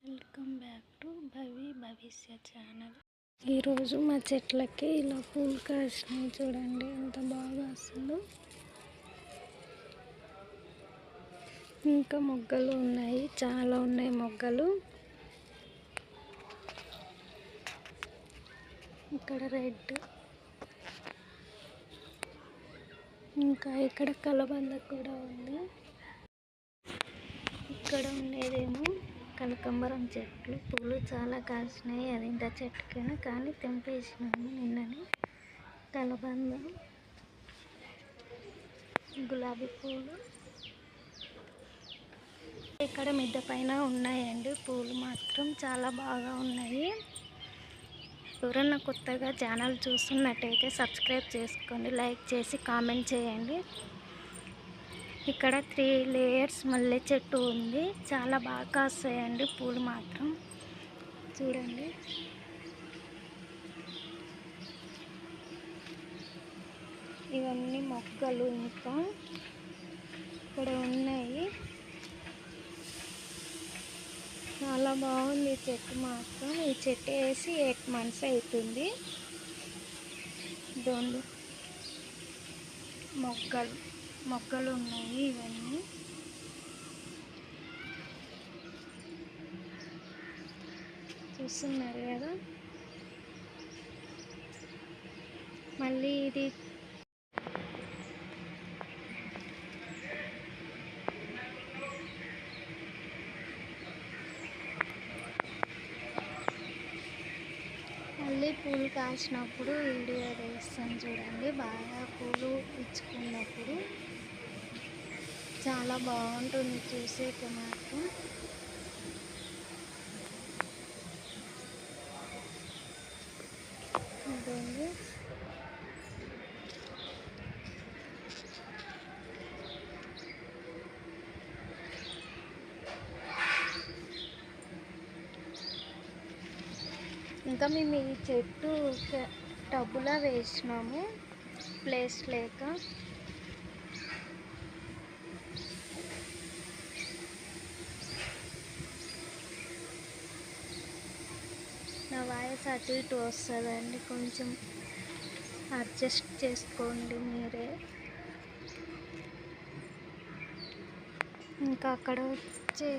Welcome back to భవిష్య channel. ఈరోజు మా చెట్లకి ఇలా పూలు కాసినాయి. చూడండి ఎంత బాగా అసలు. ఇంకా మొగ్గలు ఉన్నాయి, చాలా ఉన్నాయి మొగ్గలు. ఇక్కడ రెడ్, ఇంకా ఇక్కడ కలబంద కూడా ఉంది. ఇక్కడ ఉండేదేమో కనకాంబరం చెట్లు. పూలు చాలా కాసినాయి. అది ఇంత చెట్టుకైనా కానీ తెంపేసినాము నిన్ననే. కలబంద, గులాబీ పూలు ఇక్కడ మిద్దె పైన ఉన్నాయండి. పూలు మాత్రం చాలా బాగా ఉన్నాయి. ఎవరన్నా కొత్తగా ఛానల్ చూస్తున్నట్టయితే సబ్స్క్రైబ్ చేసుకోండి, లైక్ చేసి కామెంట్ చేయండి. ఇక్కడ 3 లేయర్స్ మల్లె చెట్టు ఉంది. చాలా బాగా కాస్తాయండి పూలు మాత్రం. చూడండి ఇవన్నీ మొక్కలు ఇంకా ఇక్కడ ఉన్నాయి. చాలా బాగుంది ఈ చెట్టు మాత్రం. ఈ చెట్టు వేసి 8 months అవుతుంది. దొండు మొగ్గలు ఉన్నాయి. ఇవన్నీ చూస్తున్నారు కదా. మళ్ళీ ఇది మళ్ళీ పూలు కాసినప్పుడు వీడియో వేస్తాను చూడండి. బాగా పూలు ఇచ్చుకున్నప్పుడు చాలా బాగుంటుంది చూసేక మాత్రం. ఇదండి ఇంకా మేము ఈ చెట్టు టబ్బులా వేసినాము ప్లేస్ లేక. నా వాయిస్ అటు ఇటు వస్తుందండి, కొంచెం అడ్జస్ట్ చేసుకోండి మీరే. ఇంకా అక్కడ వచ్చే